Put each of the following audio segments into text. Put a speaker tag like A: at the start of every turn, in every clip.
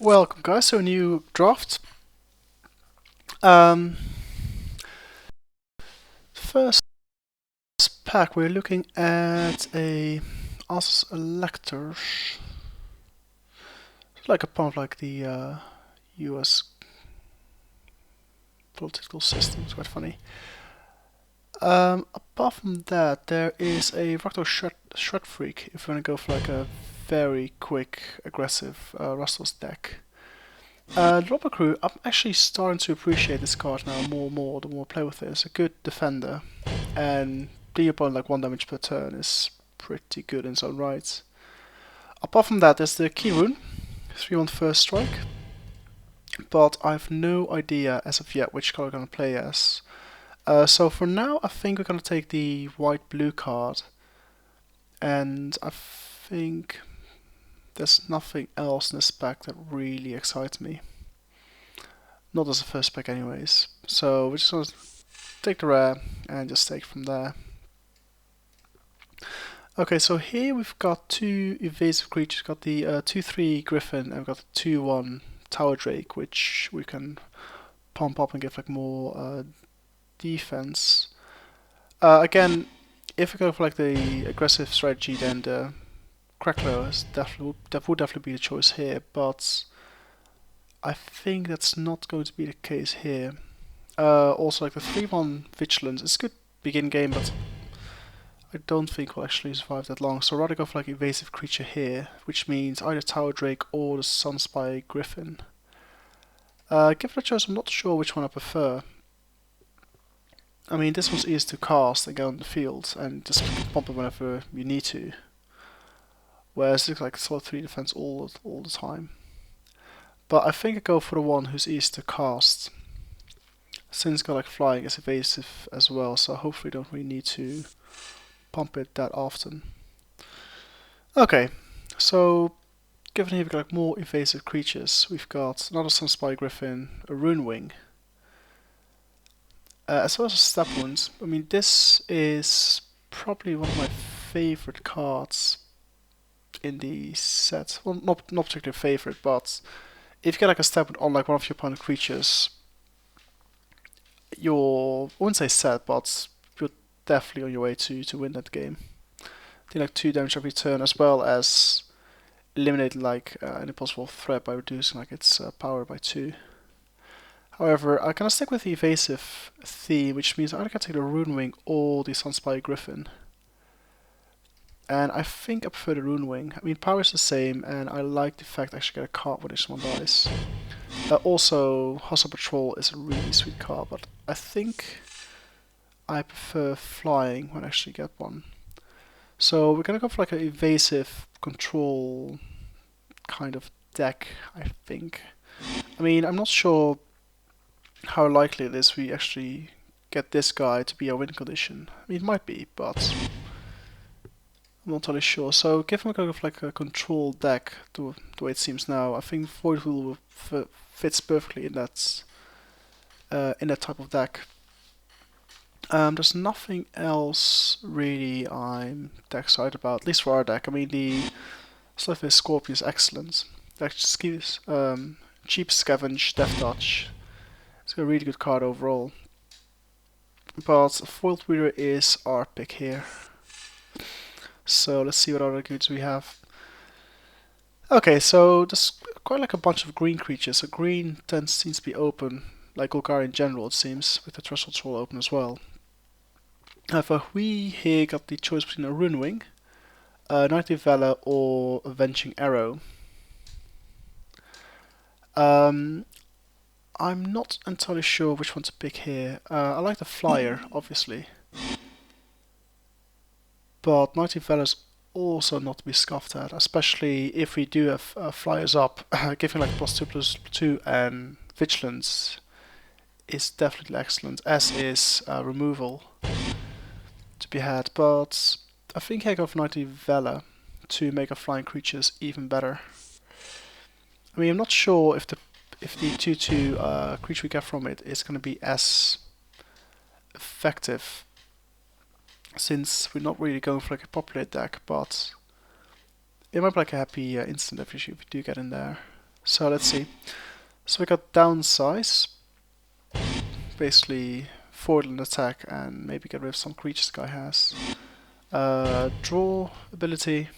A: Welcome guys to a new draft. Um, First pack we're looking at a Asus electors. It's like a part of like the US political system, it's quite funny. Apart from that, there is a Rakdos Shred Freak if you want to go for like a very quick, aggressive Rastos deck. Dropper Crew, I'm actually starting to appreciate this card now more and more the more I play with it. It's a good defender, and dealing upon like 1 damage per turn is pretty good in its own right. Apart from that, there's the Key Rune, 3 on first strike, but I have no idea as of yet which card I'm going to play as. So for now, I think we're going to take the white-blue card, and I think there's nothing else in this pack that really excites me. Not as a first pick anyways. So we're just going to take the rare and just take from there. Okay, so here we've got two evasive creatures. We've got the 2/3 Griffin and we've got the 2/1 Tower Drake, which we can pump up and give like more defense. Again, if we go for like the aggressive strategy, then the Crackler that would definitely be the choice here, but I think that's not going to be the case here. Also, like the 3/1 Vigilance, it's a good begin game, but I don't think we'll actually survive that long. So I'd rather go for like evasive creature here, which means either Tower Drake or the Sunspy Griffin. Given the choice, I'm not sure which one I prefer. I mean, this one's easy to cast and go on the field and just pump it whenever you need to. Whereas it's like solid 3 defense all the time. But I think I go for the one who's easy to cast. Since got like flying is evasive as well, so hopefully don't really need to pump it that often. Okay, so given here we've got like more evasive creatures, we've got another Sunspy Griffin, a Rune Wing, as well as a Step Wound. I mean, this is probably one of my favorite cards in the set. Well, not particularly favorite, but if you get like a Step Wound on like one of your opponent's creatures, you're, I wouldn't say set, but you're definitely on your way to win that game. Deal like 2 damage every turn, as well as eliminate like any possible threat by reducing like its power by 2. However, I'm gonna stick with the evasive theme, which means I either can take the Rune Wing or the Sunspy Griffin. And I think I prefer the Rune Wing. I mean, power is the same, and I like the fact I actually get a card when someone dies. Also, Hostile Patrol is a really sweet card, but I think I prefer flying when I actually get one. So we're gonna go for like an evasive control kind of deck, I think. I mean, I'm not sure how likely it is we actually get this guy to be our win condition. I mean, it might be, but I'm not totally sure. So given we're going for like a control deck, the way it seems now, I think Void Wheel fits perfectly in that type of deck. There's nothing else really I'm that excited about, at least for our deck. I mean, the Slippery Scorpion is excellent. That just gives cheap scavenge, death touch. It's a really good card overall. But Foiled Weaver is our pick here. So let's see what other goods we have. Okay, so there's quite like a bunch of green creatures. So green seems to be open, like Golgari in general it seems, with the Threshold Troll open as well. However, we here got the choice between a Rune Wing, a Knightly Valor, or Avenging Arrow. I'm not entirely sure which one to pick here. I like the Flyer, obviously. But Knightly Valor is also not to be scoffed at, especially if we do have Flyers up. Giving like +2/+2 and Vigilance is definitely excellent, as is removal to be had. But I think I go for Knightly Valor to make our flying creatures even better. I mean, I'm not sure if the 2/2 creature we get from it is going to be as effective, since we're not really going for like a populate deck, but it might be like a happy instant if you do get in there. So let's see. So we got downsize, basically forward an attack and maybe get rid of some creatures the guy has. Draw ability,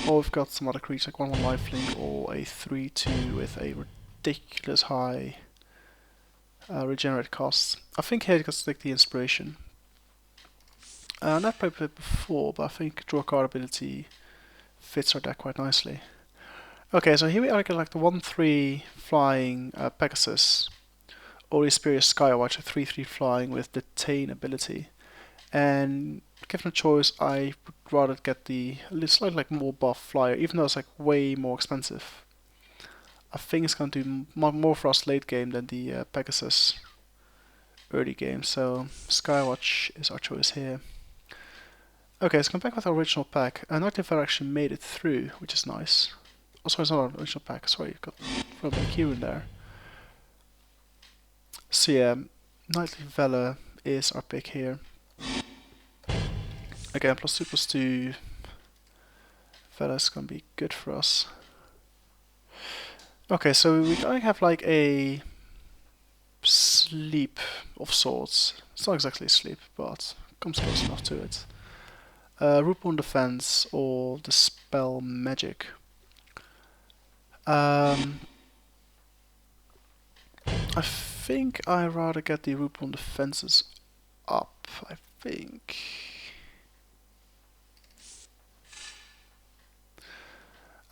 A: or we've got some other creature like 1/1 lifelink or a 3/2 with a ridiculous high regenerate cost. I think here it got to take the inspiration. I've played it before, but I think draw card ability fits our deck quite nicely. Okay, so here we are, get like the 1/3 flying Pegasus, or the Superior Skywatch, a 3/3 flying with Detain ability. And given a choice, I would rather get the slightly like more buff flyer, even though it's like way more expensive. I think it's gonna do more for us late game than the Pegasus early game. So Skywatch is our choice here. Okay, let's come back with our original pack. Nightly Feather actually made it through, which is nice. Oh, sorry, it's not our original pack. Sorry, you've got from a key in there. So yeah, Nightly Valor is our pick here. Again, +2/+2. Valor is gonna be good for us. Okay, so we kind of have like a sleep of sorts. It's not exactly sleep, but comes close enough to it. Rootborn Defense or Dispel Magic. I think I'd rather get the Rootborn Defenses up, I think.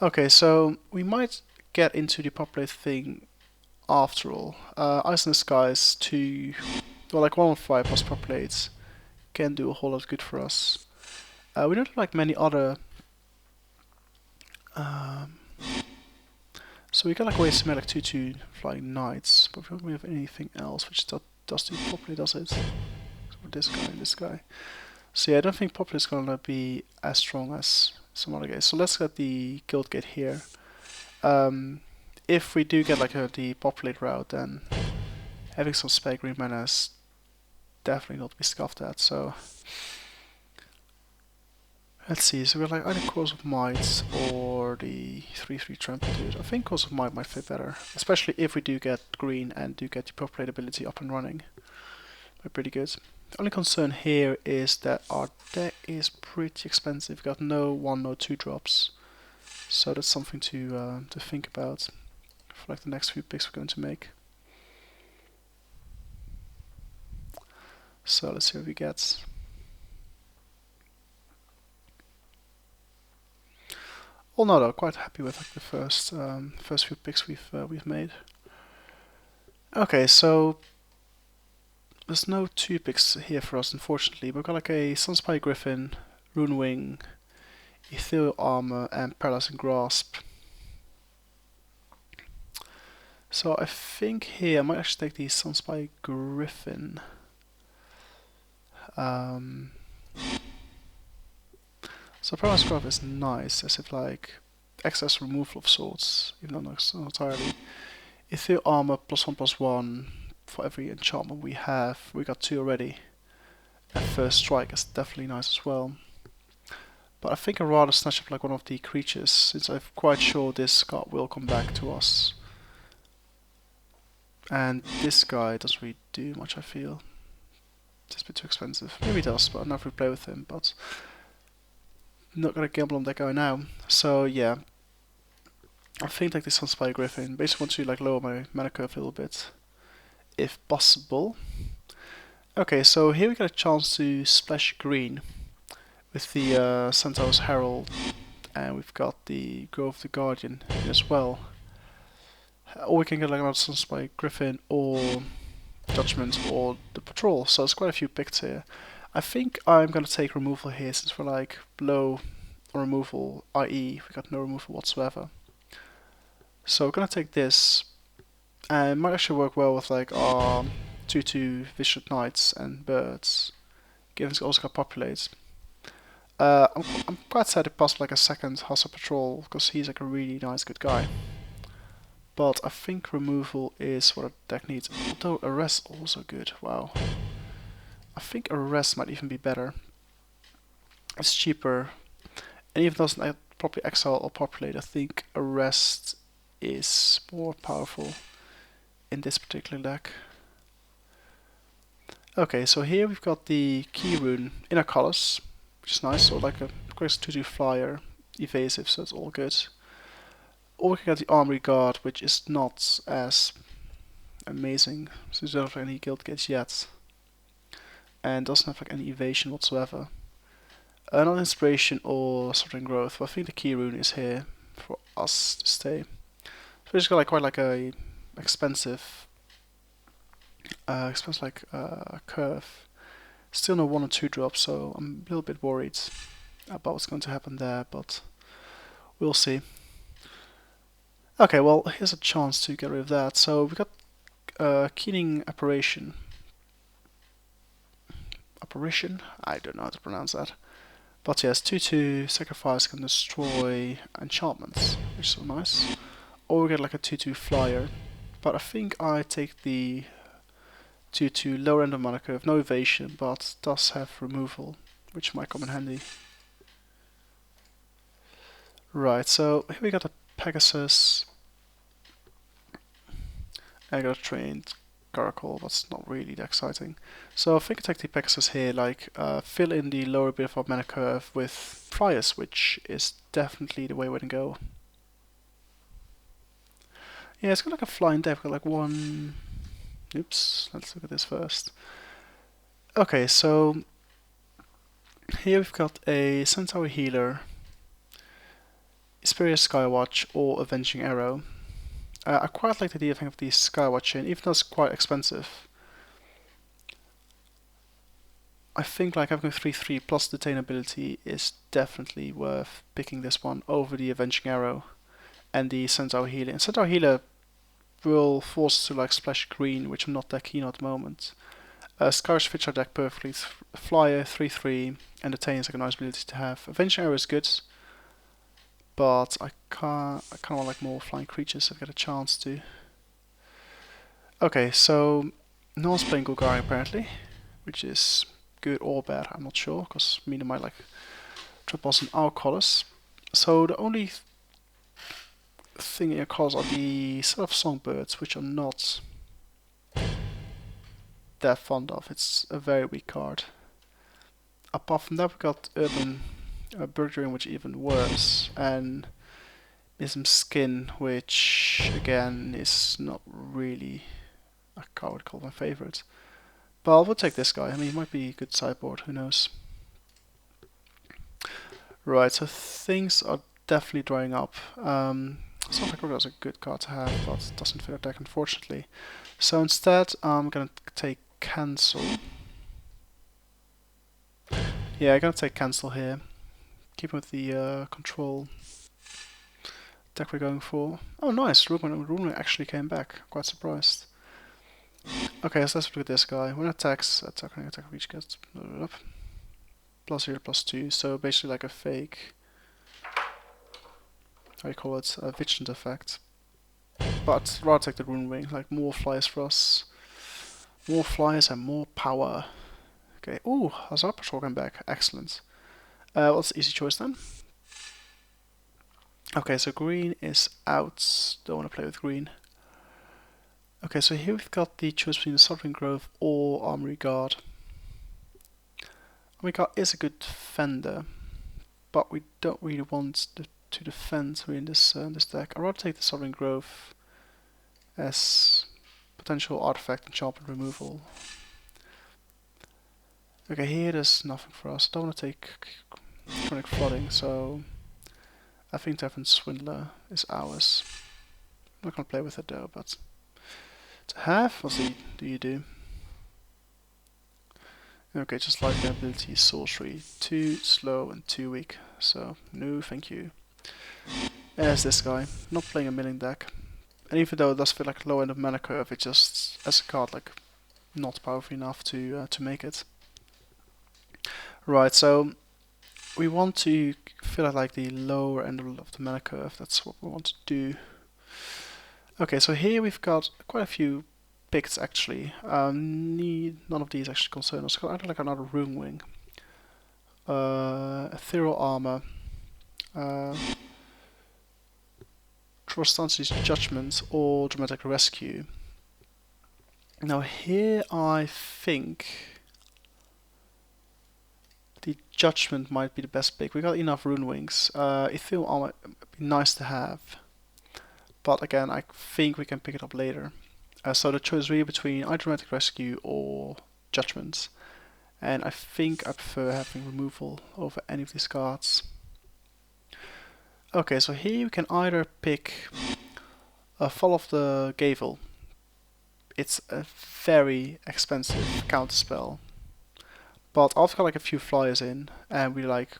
A: Okay, so we might get into the populate thing after all. Ice in the Skies 2, well, like 1/5 plus populates can do a whole lot good for us. We don't have like many other. So we got like ways to make like 2/2 flying knights, but we don't really have anything else which does do properly, does it? So this guy and this guy. So yeah, I don't think populate is gonna be as strong as some other guys. So let's get the guild gate here. If we do get like the populate route, then having some spare green mana is definitely not to be scoffed at. So let's see. So we're like either Course of Might or the 3/3 Trample Dude. I think Course of Might might fit better, especially if we do get green and do get the populate ability up and running. But pretty good. The only concern here is that our deck is pretty expensive. We've got no 1, no 2 drops, so that's something to think about for like the next few picks we're going to make. So let's see what we get. All in all, quite happy with like the first few picks we've made. Okay, so there's no 2 picks here for us, unfortunately. We've got like a Sunspire Griffin, Runewing, Ethereal Armor, and Paralyzing Grasp. So I think here I might actually take the Sunspire Griffin. So Paralyzing Grasp is nice, as if like excess removal of sorts, even though not entirely. Ethereal Armor +1/+1 for every enchantment we have. We got 2 already. And First Strike is definitely nice as well. But I think I'd rather snatch up like one of the creatures, since I'm quite sure this card will come back to us. And this guy doesn't really do much, I feel. It's a bit too expensive. Maybe he does, but I'll never play with him. But not gonna gamble on that guy now. So yeah, I think like this Sunspire Griffin. Basically want to like lower my mana curve a little bit, if possible. Okay, so here we got a chance to splash green with the Centaur's Herald, and we've got the Grove of the Guardian as well. Or we can get like another Sunspire Griffin or Judgment or the Patrol, so there's quite a few picks here. I think I'm gonna take removal here since we're like low on removal, i.e. we got no removal whatsoever. So we're gonna take this, and it might actually work well with like our 2/2 Vicious Knights and Birds, given it's also got populate. I'm quite sad it passed like a second Hustle Patrol, because he's like a really nice good guy. But I think removal is what our deck needs, although Arrest also good, wow. I think Arrest might even be better. It's cheaper, and even doesn't add probably exile or populate. I think arrest is more powerful in this particular deck. Okay, so here we've got the key rune in our colors, which is nice. So like a of course 2/2 flyer, evasive, so it's all good. Or we can get the armory guard, which is not as amazing since we don't have any guild gates yet, and doesn't have like any evasion whatsoever. Not inspiration or certain growth, but I think the key rune is here for us to stay. So we just got like quite like a expensive curve. Still no 1 or 2 drops, so I'm a little bit worried about what's going to happen there, but we'll see. Okay, well, here's a chance to get rid of that. So we got Keening Apparition. Apparition? I don't know how to pronounce that. But yes, 2/2 sacrifice can destroy enchantments, which is so nice. Or we get like a 2/2 flyer. But I think I take the 2/2 lower end of mana curve, no evasion, but does have removal, which might come in handy. Right, so here we got a Pegasus. I got a trained Caracal, that's not really that exciting. So I think I take the Pegasus here, like fill in the lower bit of our mana curve with flyers, which is definitely the way to go. Yeah, it's got like a flying deck, got like one... Oops, let's look at this first. Okay, so here we've got a Centaur Healer, Superior Skywatch, or Avenging Arrow. I quite like the idea of the Skywatch in, even though it's quite expensive. I think like having a 3/3 plus detain ability is definitely worth picking this one over the Avenging Arrow and the Centaur Healer. And Centaur Healer will force us to like splash green, which I'm not that keen on at the moment. Skywatch fits our deck perfectly. Flyer, 3/3, and detain is like a nice ability to have. Avenging Arrow is good, but I kind of want like more flying creatures if I get a chance to. Okay, so no one's playing Golgari apparently, which is good or bad, I'm not sure, because Mina might like trap us in our colors. So the only thing in your colors are the set of songbirds, which I'm not that fond of. It's a very weak card. Apart from that, we got Urban Burglary, which is even worse, and Mism Skin, which again is not really a card I would call my favorite. But I will take this guy. I mean, he might be a good sideboard, who knows. Right, so things are definitely drying up. Sounds like is a good card to have, but it doesn't fit our deck, unfortunately. So instead, I'm gonna take Cancel. Yeah, I'm gonna take Cancel here. Keep with the control deck we're going for. Oh, nice! Rune actually came back. Quite surprised. Okay, so let's look at this guy. When attacks, attack reach gets +0/+2. So basically like a fake. How do you call it? A vigilant effect. But rather take the Rune Wing. Like more flyers for us. More flyers and more power. Okay. Ooh, Hazard Patrol came back. Excellent. What's the easy choice then? Okay, so green is out. Don't want to play with green. Okay, so here we've got the choice between the Sovereign Grove or Armory Guard. Armory Guard is a good defender, but we don't really want to defend in this deck. I'd rather take the Sovereign Grove as potential artifact enchantment removal. Okay, here there's nothing for us. I don't want to take Chronic Flooding, so I think Tavern Swindler is ours. I'm not going to play with it though, but to have, what do you do? Okay, just like the ability Sorcery, 2 slow and 2 weak, so no thank you. There's this guy, not playing a milling deck, and even though it does feel like low end of mana curve, it just, as a card, like, not powerful enough to make it. Right, so we want to fill out like the lower end of the mana curve, that's what we want to do. Okay, so here we've got quite a few picked actually. None of these actually concern us. I'd like another Rune Wing. Ethereal Armor. Trostanti's Judgment or Dramatic Rescue. Now here I think the Judgment might be the best pick. We got enough Rune Wings. Ethereal Armor might be nice to have, but again I think we can pick it up later. So the choice is really between either Dramatic Rescue or Judgment, and I think I prefer having removal over any of these cards. Okay, so here we can either pick Fall of the Gavel. It's a very expensive counterspell, but I've got like a few flyers in, and we like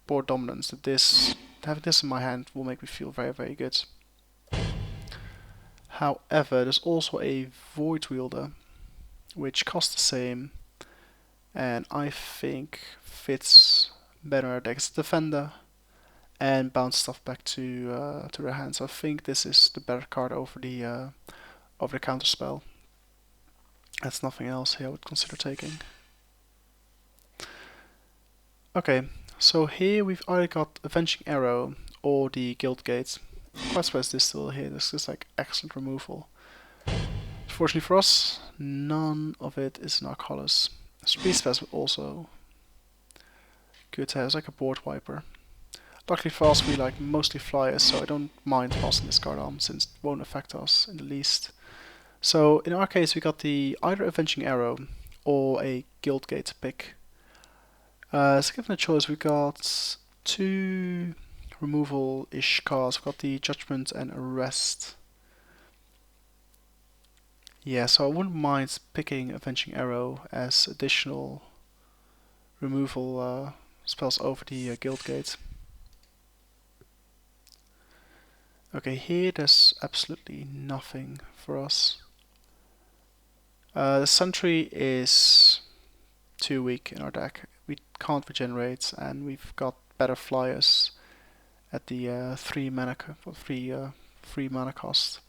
A: board dominance. That having this in my hand will make me feel very, very good. However, there's also a Void Wielder, which costs the same, and I think fits better in our deck. It's a defender, and bounce stuff back to their hand. So I think this is the better card over the counterspell. That's nothing else here I would consider taking. Okay, so here we've either got Avenging Arrow or the Guild Gate. I'm quite surprised this is still here. This is like excellent removal. Fortunately for us, none of it is in our colors. Speed Spasm also good to have. It's like a board wiper. Luckily for us, we like mostly flyers, so I don't mind passing this card on since it won't affect us in the least. So in our case, we got the either Avenging Arrow or a Guild Gate to pick. So given a choice, we got two removal-ish cards. We've got the Judgment and Arrest. Yeah, so I wouldn't mind picking Avenging Arrow as additional removal spells over the Guild Gate. Okay, here there's absolutely nothing for us. The Sentry is too weak in our deck. We can't regenerate, and we've got better flyers at the 3 mana cost.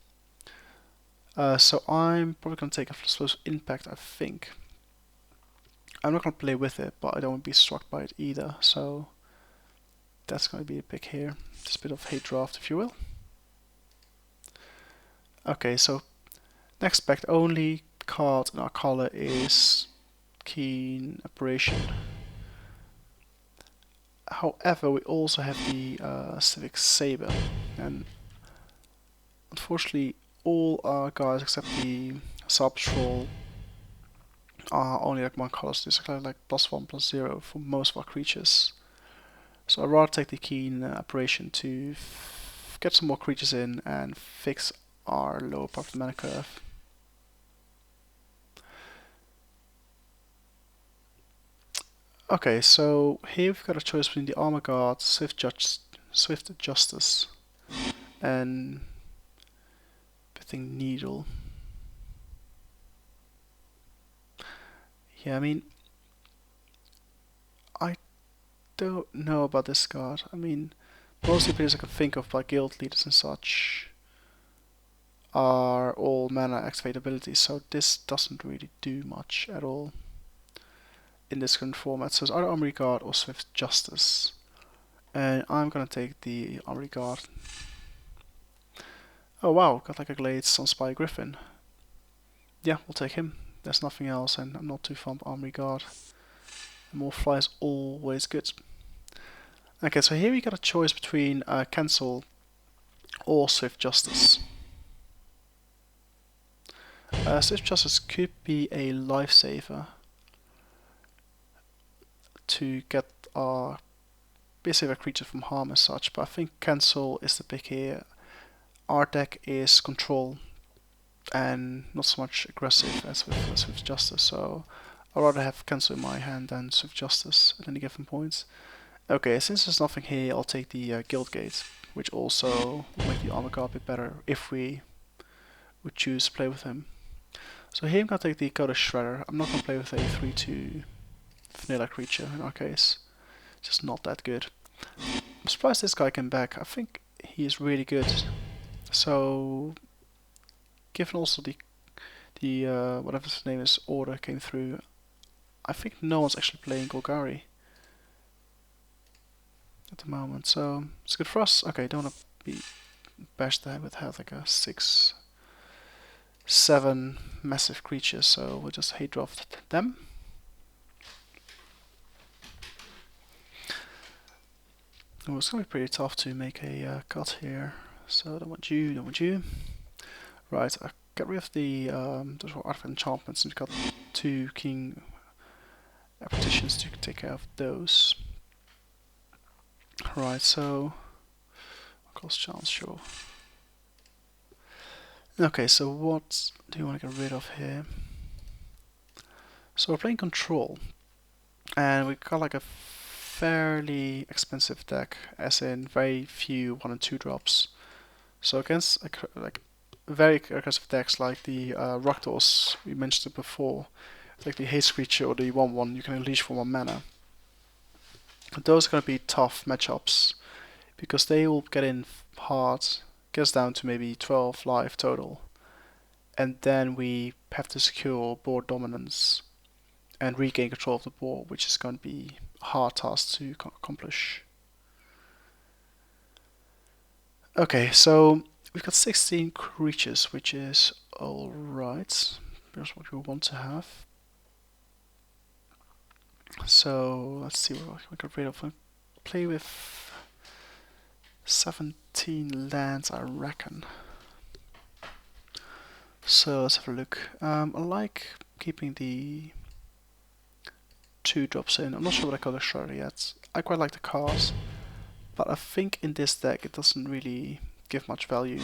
A: So I'm probably gonna take a Explosive Impact, I think. I'm not gonna play with it, but I don't want to be struck by it either, so that's gonna be a pick here. Just a bit of hate draft, if you will. Okay, so next back, the only card in our color is Keen Apparition. However, we also have the Civic Saber, and unfortunately all our guys except the Sub Patrol are only like one color, so it's like +1/+0 for most of our creatures. So I'd rather take the Keen Apparition to get some more creatures in and fix our lower part of the mana curve. Okay, so here we've got a choice between the Armor Guard, Swift Justice, and Pithing Needle. Yeah, I mean, I don't know about this card. I mean, most of the players I can think of, like guild leaders and such, are all mana activate abilities, so this doesn't really do much at all in this current format. So it's either Armory Guard or Swift Justice, and I'm gonna take the Armory Guard. Oh wow, got like a Glades on Spy Griffin. Yeah, we'll take him. There's nothing else, and I'm not too fond of Armory Guard. More flies always good. Okay, so here we got a choice between Cancel or Swift Justice. Swift Justice could be a lifesaver to get our basically a creature from harm as such, but I think Cancel is the pick here. Our deck is control and not so much aggressive as with Swift Justice, so I'd rather have Cancel in my hand than Swift Justice at any given point. Okay, since there's nothing here, I'll take the Guild Gate, which also will make the Armor Guard a bit better if we would choose to play with him. So here I'm going to take the Coda Shredder. I'm not going to play with a 3/2 vanilla creature in our case. Just not that good. I'm surprised this guy came back. I think he is really good. So, given also the whatever his name is, order came through, I think no one's actually playing Golgari. at the moment, so it's good for us. Okay, don't want to be bashed there with have like a 6-7 massive creatures, so we'll just hate draft them. Oh, it's gonna be pretty tough to make a cut here. So don't want you, don't want you. Right, I get rid of the those artifact enchantments, and we've got 2 king repetitions to take care of those. Right, so cost chance, sure. Okay, so what do you want to get rid of here? So we're playing control, and we got like a fairly expensive deck, as in very few 1 and 2 drops. So against like very aggressive decks like the Rakdos we mentioned it before, like the haste creature or the 1/1 you can unleash for 1 mana. Those are going to be tough matchups because they will get in hard, gets down to maybe 12 life total, and then we have to secure board dominance and regain control of the board, which is going to be a hard task to accomplish. Okay, so we've got 16 creatures, which is alright. Here's what we want to have. So let's see what we got rid of. We'll play with 17 lands, I reckon. So let's have a look. I like keeping the 2 drops in. I'm not sure what I call the Shredder yet. I quite like the cards, but I think in this deck it doesn't really give much value.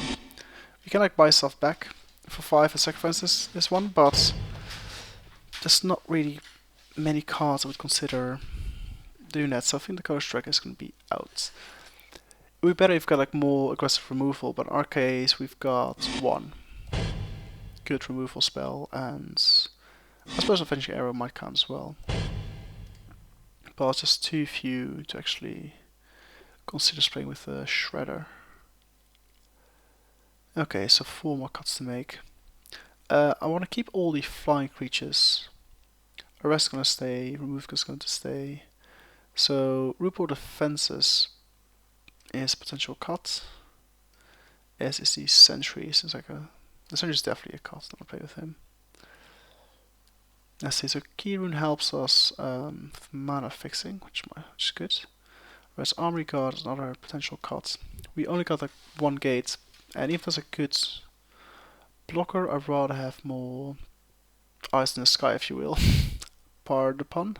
A: You can like buy stuff back for 5 and sacrifice this one, but there's not really many cards I would consider doing that, so I think the Color Strike is going to be out. It would be better if we got like more aggressive removal, but in our case we've got 1 good removal spell, and I suppose Avenging Arrow might count as well. But it's just too few to actually consider playing with a Shredder. Okay, so 4 more cuts to make. I want to keep all the flying creatures. Arrest is going to stay, Remove is going to stay. So Report Defenses is a potential cut. As is the Sentry. Seems like the Sentry is definitely a cut. Don't play with him. Let's see. So Keyrune helps us with mana fixing, which is good. Whereas Armory Guard is another potential cut. We only got like 1 gate, and if there's a good blocker, I'd rather have more eyes in the sky, if you will. Pardon the pun.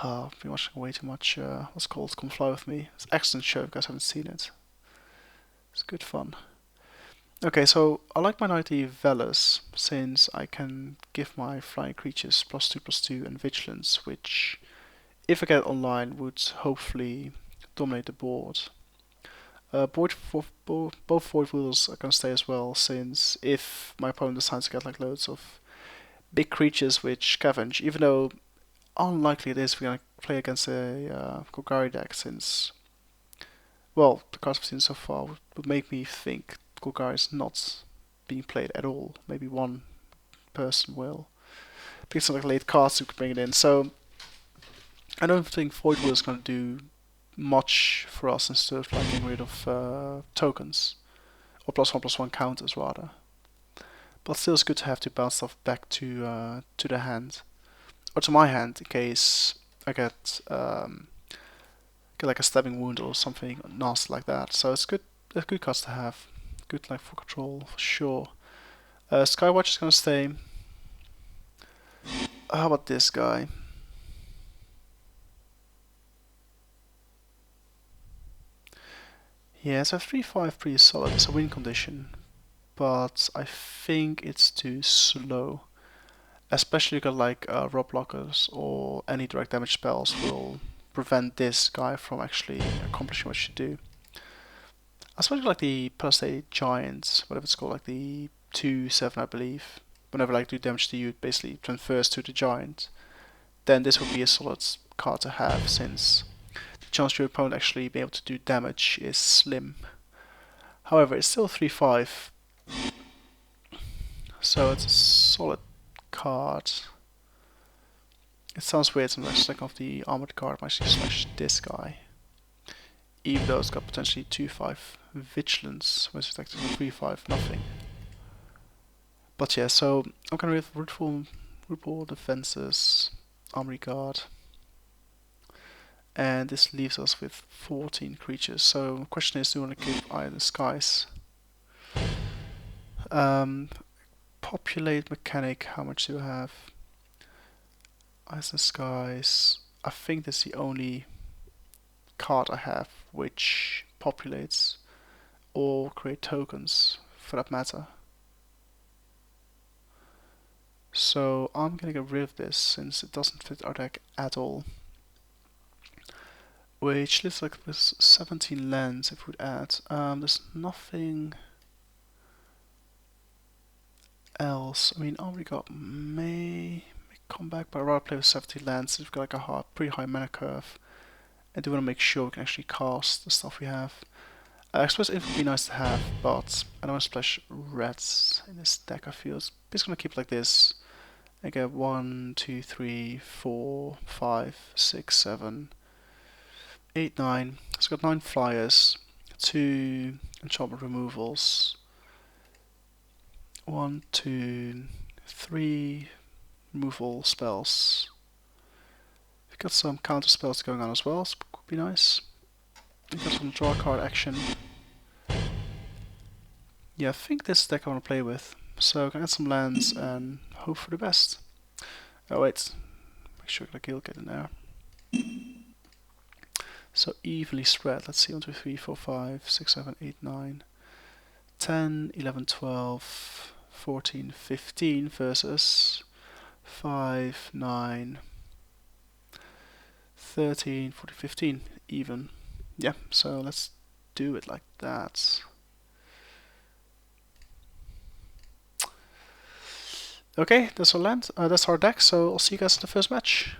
A: I've been watching way too much, what's called Come Fly With Me. It's an excellent show if you guys haven't seen it. It's good fun. Okay, so I like my Knighty Velas, since I can give my flying creatures +2/+2 and Vigilance, which, if I get online, would hopefully dominate the board. Both Void Wheels are going to stay as well, since if my opponent decides to get like loads of big creatures which scavenge, even though unlikely it is we're going to play against a Golgari deck, since, well, the cards we've seen so far would make me think Golgari is not being played at all. Maybe one person will. Because of like late cards who could bring it in. So I don't think Void Wheel is going to do much for us instead of like getting rid of tokens. Or +1/+1 counters rather. But still it's good to have to bounce stuff back to the hand. Or to my hand in case I get like a stabbing wound or something nasty like that. So it's good. It's good cards to have. Good like for control for sure. Skywatch is gonna stay. How about this guy? Yeah, so 3/5 pretty solid. It's a win condition, but I think it's too slow. Especially got like rob blockers or any direct damage spells will prevent this guy from actually accomplishing what you should do. I suppose like the Palisade Giants, whatever it's called, like the 2/7 I believe. Whenever like do damage to you, it basically transfers to the giant. Then this would be a solid card to have, since the chance your opponent actually be able to do damage is slim. However, it's still 3/5, so it's a solid card. It sounds weird, so I'm like of the armored card, I might actually slash this guy. even though it's got potentially 2-5 vigilance, which is actually 3-5 nothing. But yeah, so I'm gonna with root defenses, armory guard, and this leaves us with 14 creatures. So the question is, do we want to give Eye in the Skies? Populate mechanic, how much do I have? Eyes in the Skies. I think that's the only card I have which populates or create tokens for that matter. So I'm gonna get rid of this since it doesn't fit our deck at all. Which looks like there's 17 lands if we would add. There's nothing else. I mean, Armory God may come back, but I'd rather play with 17 lands. We've got like a pretty high mana curve. I do want to make sure we can actually cast the stuff we have. I suppose it would be nice to have, but I don't want to splash reds in this deck. I feel it's just going to keep it like this. I get 1, 2, 3, 4, 5, 6, 7, 8, 9. It's got 9 flyers, 2 enchantment removals, 1, 2, 3 removal spells. We've got some counter spells going on as well, so it could be nice. We've got some draw card action. Yeah, I think this deck I want to play with. So I can add some lands and hope for the best. Oh wait, make sure the guild get in there. So evenly spread. Let's see, 1, 2, 3, 4, 5, 6, 7, 8, 9, 10, 11, 12, 14, 15 versus 5, 9, 13, 14, 15. Even. Yeah, so let's do it like that. Okay, that's our land. That's our deck. So I'll see you guys in the first match.